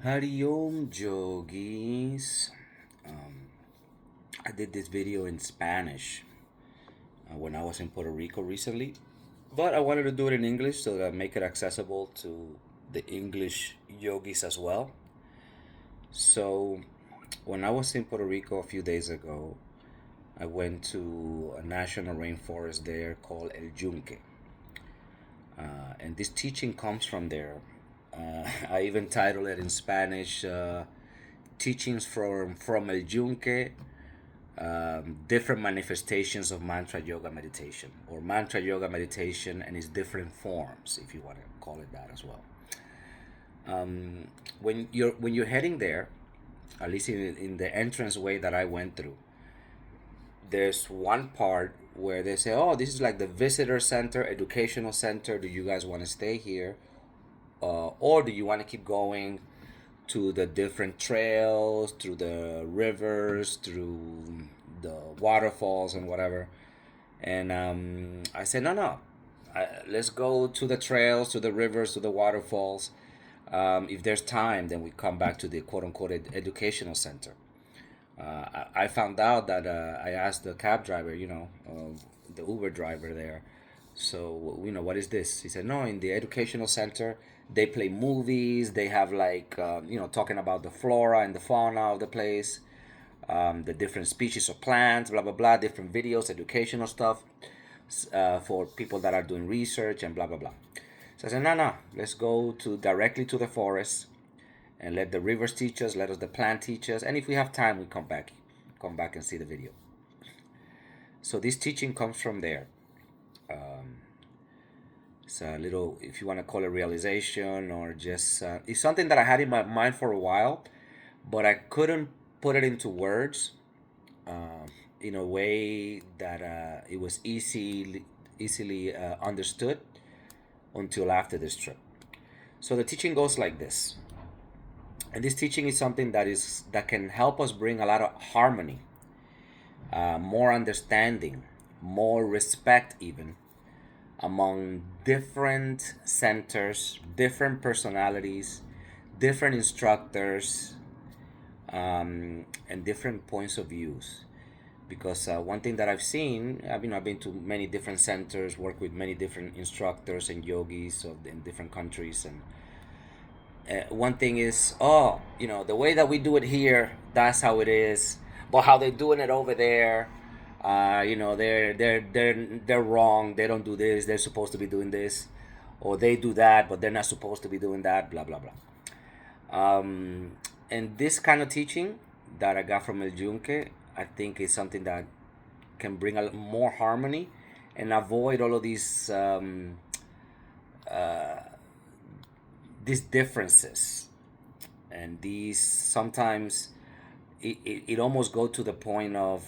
Hari Om Yogis. I did this video in Spanish when I was in Puerto Rico recently, but I wanted to do it in English so that I make it accessible to the English yogis as well. So, when I was in Puerto Rico a few days ago, I went to a national rainforest there called El Yunque. And this teaching comes from there. I even titled it in Spanish Teachings from El Yunque, different manifestations of mantra yoga meditation, or mantra yoga meditation and its different forms, if you want to call it that as well. When you're heading there, at least in the entrance way that I went through, there's one part where they say, "Oh, this is like the visitor center, educational center. Do you guys want to stay here, or do you want to keep going to the different trails, through the rivers, through the waterfalls and whatever?" And I said, no, no, let's go to the trails, to the rivers, to the waterfalls. If there's time, then we come back to the quote unquote educational center. I found out that I asked the cab driver, the Uber driver there, so, what is this? He said, no, in the educational center, they play movies. They have like, talking about the flora and the fauna of the place, the different species of plants, blah, blah, blah, different videos, educational stuff for people that are doing research and blah, blah, blah. So I said, no, no, let's go directly to the forest and let the rivers teach us, let us the plant teach us, and if we have time, we come back and see the video. So this teaching comes from there. It's a little, if you want to call it realization, or just it's something that I had in my mind for a while, but I couldn't put it into words in a way that it was easily understood until after this trip. So the teaching goes like this, and this teaching is something that can help us bring a lot of harmony, more understanding, more respect, even among different centers, different personalities, different instructors, and different points of views. Because one thing that I've seen, I've been to many different centers, worked with many different instructors and yogis in different countries, and one thing is, oh, the way that we do it here, that's how it is, but how they're doing it over there, they're wrong. They don't do this. They're supposed to be doing this, or they do that, but they're not supposed to be doing that. Blah blah blah. And this kind of teaching that I got from El Junque, I think is something that can bring a more harmony and avoid all of these differences, and these sometimes it almost go to the point of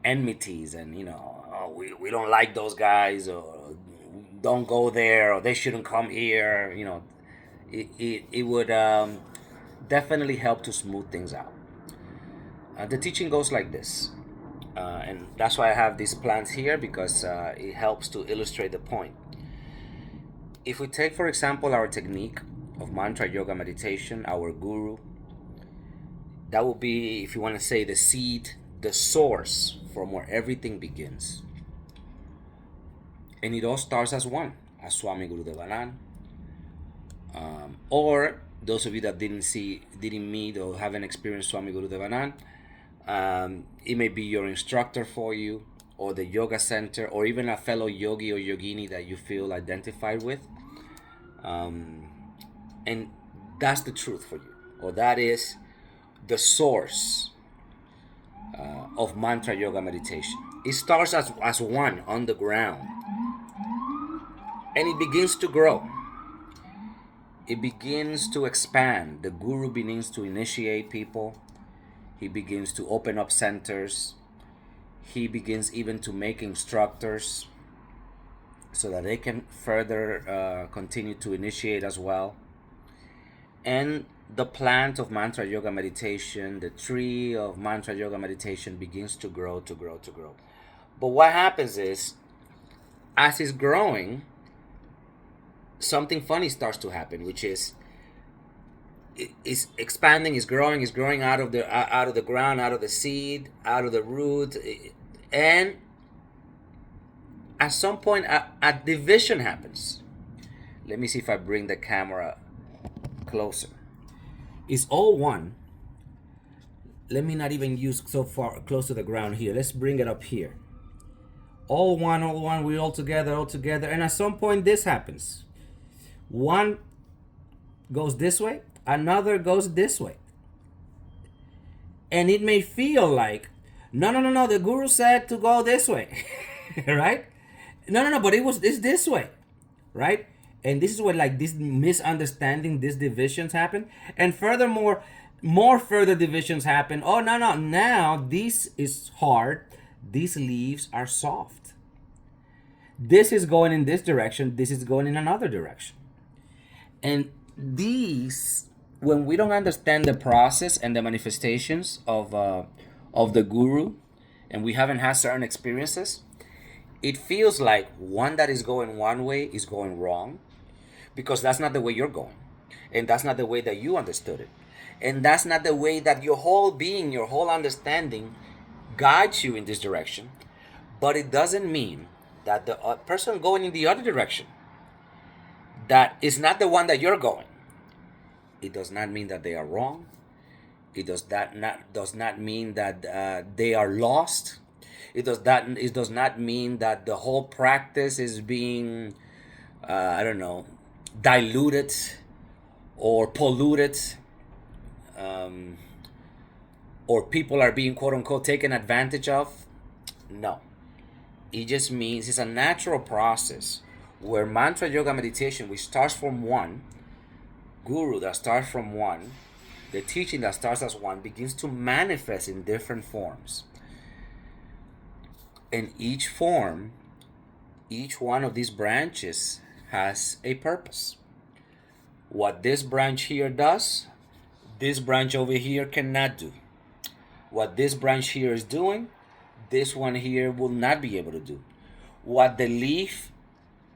enmities, and oh, we don't like those guys, or don't go there, or they shouldn't come here. It would definitely help to smooth things out. The teaching goes like this, and that's why I have these plans here, because it helps to illustrate the point. If we take, for example, our technique of mantra yoga meditation, our guru, that will be, if you want to say, the seed, the source from where everything begins. And it all starts as one, as Swami Guru Devanand. Or those of you that didn't meet or haven't experienced Swami Guru Devanand, it may be your instructor for you, or the yoga center, or even a fellow yogi or yogini that you feel identified with. And that's the truth for you, or that is the source of mantra yoga meditation. It starts as one on the ground, and it begins to grow. It begins to expand. The guru begins to initiate people. He begins to open up centers. He begins even to make instructors so that they can further continue to initiate as well. And the plant of mantra yoga meditation, the tree of mantra yoga meditation, begins to grow, to grow, to grow. But what happens is, as it's growing, something funny starts to happen, which is is expanding, is growing out of the ground, out of the seed, out of the root, and at some point a division happens. Let me see if I bring the camera closer. It's all one. Let me not even use so far close to the ground here. Let's bring it up here. All one, we all together, and at some point this happens. One goes this way, another goes this way. And it may feel like, no, the guru said to go this way, right? No, but it's this way, right? And this is what, like, this misunderstanding, these divisions happen. And furthermore, more further divisions happen. Oh, no, now this is hard. These leaves are soft. This is going in this direction. This is going in another direction. And these, when we don't understand the process and the manifestations of the guru, and we haven't had certain experiences, it feels like one that is going one way is going wrong, because that's not the way you're going, and that's not the way that you understood it, and that's not the way that your whole being, your whole understanding guides you in this direction. But it doesn't mean that the person going in the other direction, that is not the one that you're going, it does not mean that they are wrong. It does not mean that they are lost. It does not mean that the whole practice is being diluted or polluted, or people are being, quote unquote, taken advantage of. No, it just means it's a natural process where mantra yoga meditation, which starts from one, guru that starts from one, the teaching that starts as one, begins to manifest in different forms. And each form, each one of these branches has a purpose. What this branch here does, this branch over here cannot do. What this branch here is doing, this one here will not be able to do. What the leaf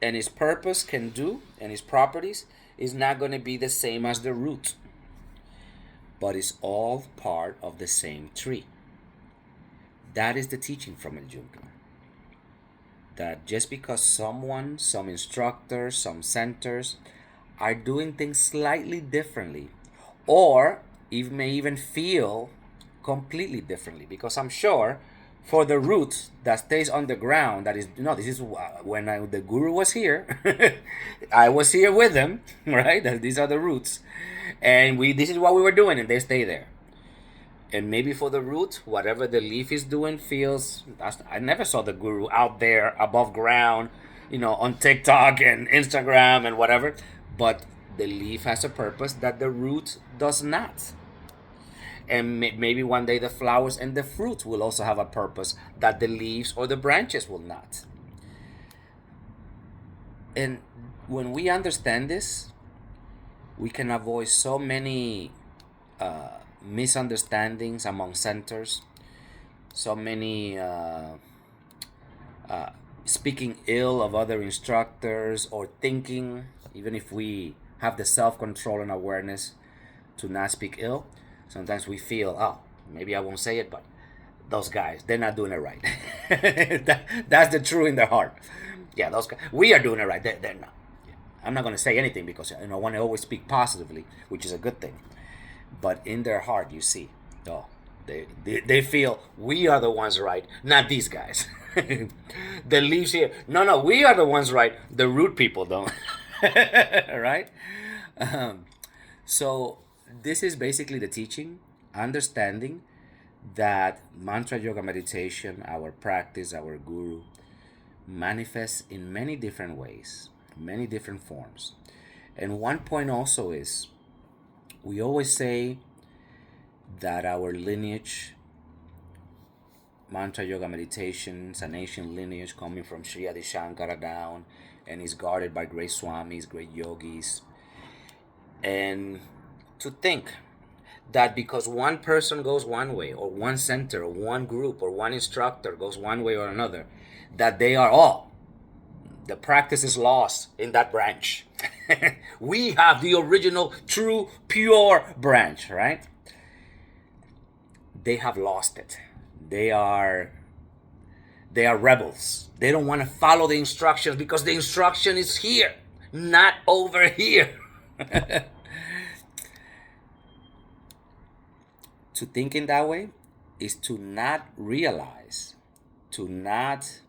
and its purpose can do, and its properties, is not going to be the same as the root. But it's all part of the same tree. That is the teaching from El Yunque. That just because someone, some instructors, some centers are doing things slightly differently, or it may even feel completely differently, because I'm sure for the root that stays on the ground, that is, this is when the guru was here, I was here with them, right? These are the roots, and this is what we were doing, and they stay there. And maybe for the root, whatever the leaf is doing feels, I never saw the guru out there above ground, on TikTok and Instagram and whatever. But the leaf has a purpose that the root does not. And maybe one day the flowers and the fruit will also have a purpose that the leaves or the branches will not. And when we understand this, we can avoid so many misunderstandings among centers, so many speaking ill of other instructors, or thinking, even if we have the self-control and awareness to not speak ill, sometimes we feel, maybe I won't say it, but those guys, they're not doing it right. That's the truth in their heart. Yeah, those guys, we are doing it right. They're not. I'm not going to say anything, because I want to always speak positively, which is a good thing. But in their heart, you see, they feel we are the ones right, not these guys. The leaves here, no, we are the ones right. The root people don't. Right? So this is basically the teaching, understanding that mantra yoga meditation, our practice, our guru, manifests in many different ways, many different forms. And one point also is, we always say that our lineage, mantra yoga meditation, is an ancient lineage coming from Sri Adi Shankara down, and is guarded by great swamis, great yogis. And to think that because one person goes one way, or one center, or one group, or one instructor goes one way or another, that they are all. The practice is lost in that branch. We have the original, true, pure branch, right? They have lost it. They are they are rebels. They don't want to follow the instructions because the instruction is here, not over here. To think in that way is to not realize, to not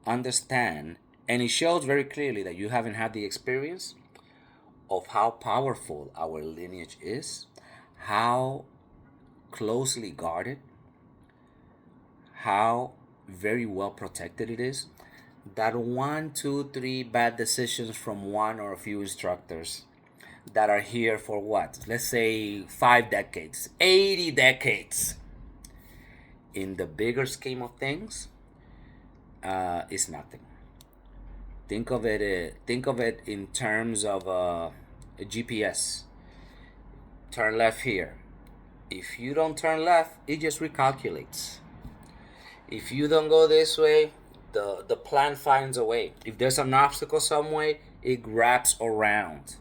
understand, and it shows very clearly that you haven't had the experience of how powerful our lineage is, how closely guarded, how very well protected it is, that one, two, three bad decisions from one or a few instructors that are here for what? Let's say 5 decades, 80 decades. In the bigger scheme of things, it's nothing. Think of it in terms of a GPS. Turn left here. If you don't turn left, it just recalculates. If you don't go this way, the plan finds a way. If there's an obstacle some way, it wraps around.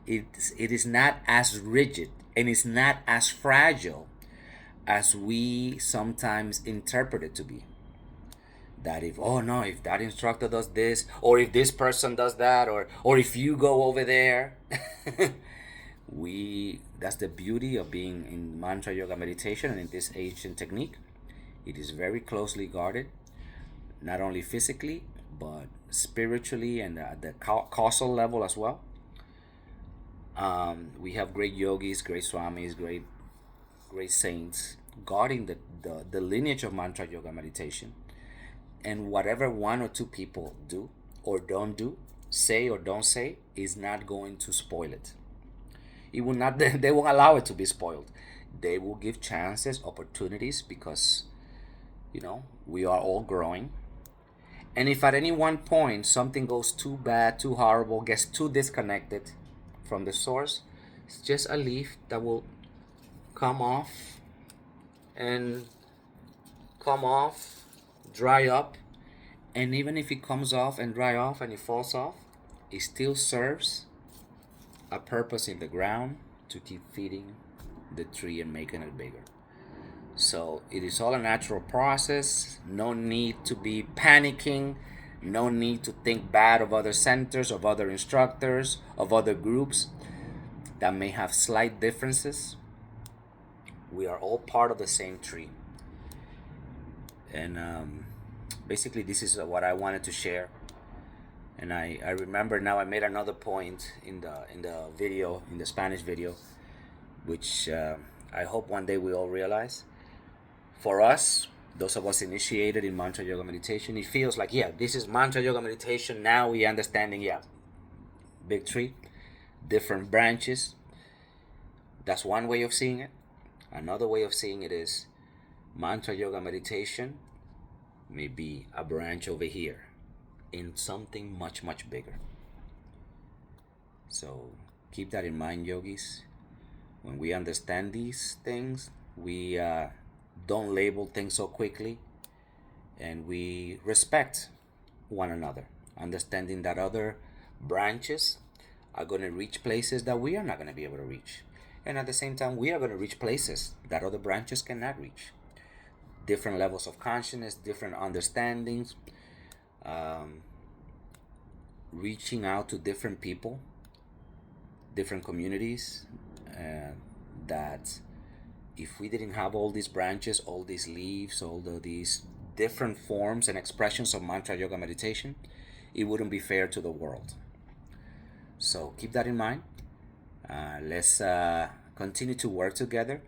It is not as rigid and it's not as fragile as we sometimes interpret it to be. That if, oh no, if that instructor does this, or if this person does that, or if you go over there, that's the beauty of being in mantra yoga meditation and in this ancient technique. It is very closely guarded, not only physically but spiritually and at the causal level as well. We have great yogis, great swamis, great saints guarding the lineage of mantra yoga meditation. And whatever one or two people do or don't do, say or don't say, is not going to spoil it. It will not. They won't allow it to be spoiled. They will give chances, opportunities, because we are all growing. And if at any one point something goes too bad, too horrible, gets too disconnected from the source, it's just a leaf that will come off, dry up. And even if it comes off and dry off and it falls off, it still serves a purpose in the ground to keep feeding the tree and making it bigger. So it is all a natural process. No need to be panicking. No need to think bad of other centers, of other instructors, of other groups that may have slight differences. We are all part of the same tree. And basically this is what I wanted to share. And I remember now I made another point in the video, in the Spanish video, which I hope one day we all realize. For us, those of us initiated in mantra yoga meditation, it feels like, yeah, this is mantra yoga meditation. Now we understanding, yeah, big tree, different branches. That's one way of seeing it. Another way of seeing it is mantra yoga meditation may be a branch over here in something much, much bigger. So keep that in mind, yogis. When we understand these things, we don't label things so quickly, and we respect one another, understanding that other branches are going to reach places that we are not going to be able to reach. And at the same time, we are going to reach places that other branches cannot reach. Different levels of consciousness, different understandings, reaching out to different people, different communities, that if we didn't have all these branches, all these leaves, all these different forms and expressions of mantra yoga meditation, it wouldn't be fair to the world. So keep that in mind. Let's continue to work together.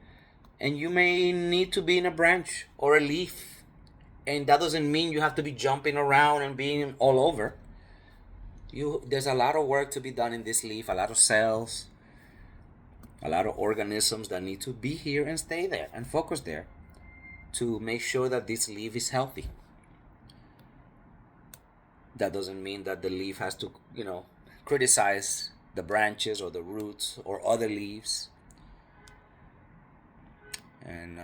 And you may need to be in a branch or a leaf. And that doesn't mean you have to be jumping around and being all over. There's a lot of work to be done in this leaf, a lot of cells, a lot of organisms that need to be here and stay there and focus there to make sure that this leaf is healthy. That doesn't mean that the leaf has to, criticize the branches or the roots or other leaves. And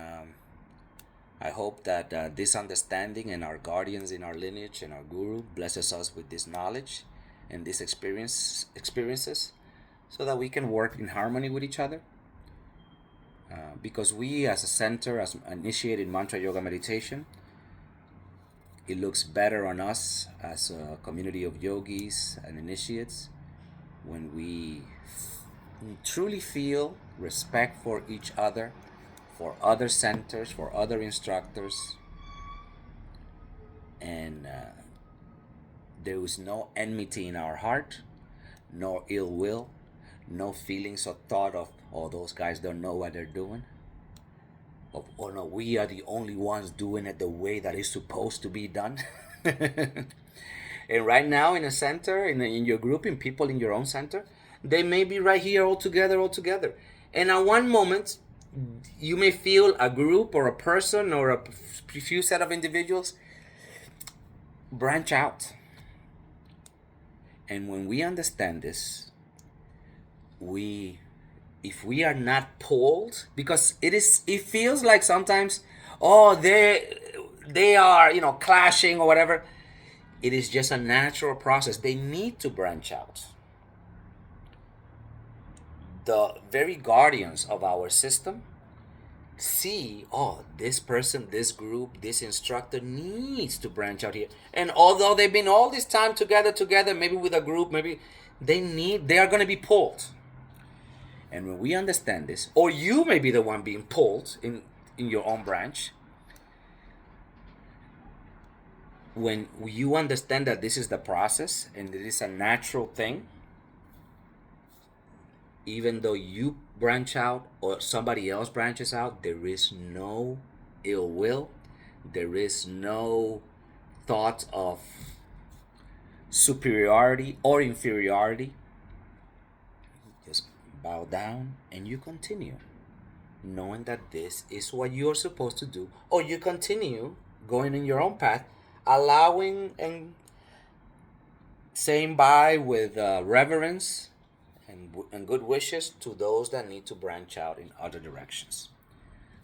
I hope that this understanding and our guardians in our lineage and our guru blesses us with this knowledge and these experiences so that we can work in harmony with each other. Because we, as a center, as initiated mantra yoga meditation, it looks better on us as a community of yogis and initiates when we truly feel respect for each other, for other centers, for other instructors, and there is no enmity in our heart, no ill will, no feelings or thought of, oh, those guys don't know what they're doing. Of, oh no, we are the only ones doing it the way that it's supposed to be done. And right now in a center, in your group, in people in your own center, they may be right here all together, all together. And at one moment, you may feel a group or a person or a few set of individuals branch out. And when we understand this, if we are not pulled, because it feels like sometimes, oh, they are, clashing or whatever. It is just a natural process. They need to branch out. The very guardians of our system see, oh, this person, this group, this instructor needs to branch out here. And although they've been all this time together, maybe with a group, maybe they are going to be pulled. And when we understand this, or you may be the one being pulled in your own branch, when you understand that this is the process and it is a natural thing, even though you branch out or somebody else branches out, there is no ill will, there is no thought of superiority or inferiority. Just bow down and you continue, knowing that this is what you're supposed to do, or you continue going in your own path, allowing and saying bye with reverence and good wishes to those that need to branch out in other directions.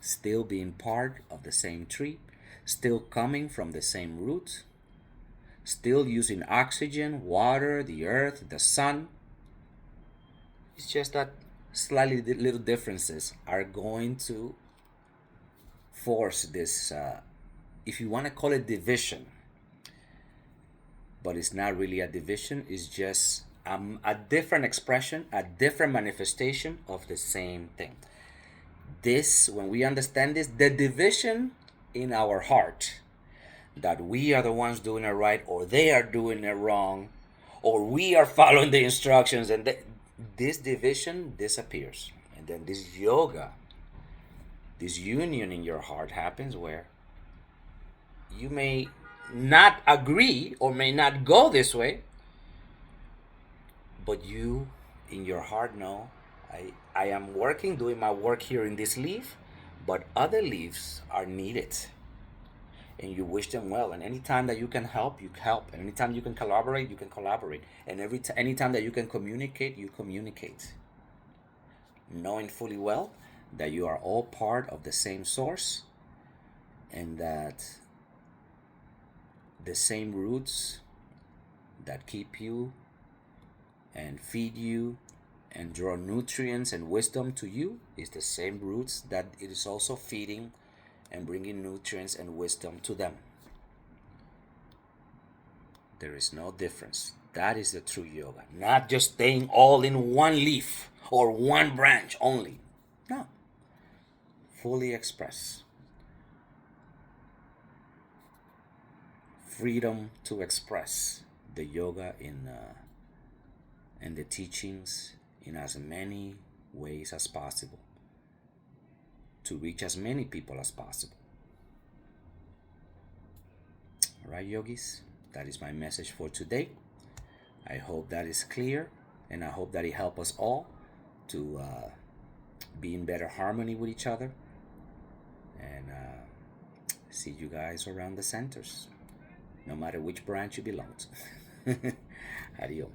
Still being part of the same tree, still coming from the same root, still using oxygen, water, the earth, the sun. It's just that slightly little differences are going to force this, if you want to call it division, but it's not really a division, it's just a different expression, a different manifestation of the same thing. This, when we understand this, the division in our heart, that we are the ones doing it right or they are doing it wrong, or we are following the instructions, and this division disappears. And then this yoga, this union in your heart happens, where you may not agree or may not go this way, but you in your heart know, I am doing my work here in this leaf, but other leaves are needed. And you wish them well. And anytime that you can help, you help. And anytime you can collaborate, you can collaborate. And anytime that you can communicate, you communicate. Knowing fully well that you are all part of the same source, and that the same roots that keep you and feed you and draw nutrients and wisdom to you is the same roots that it is also feeding and bringing nutrients and wisdom to them. There is no difference. That is the true yoga. Not just staying all in one leaf or one branch only. No. Fully express. Freedom to express the yoga and the teachings in as many ways as possible, to reach as many people as possible. All right, yogis, that is my message for today. I hope that is clear, and I hope that it helps us all to be in better harmony with each other, and see you guys around the centers, no matter which branch you belong to. Adios.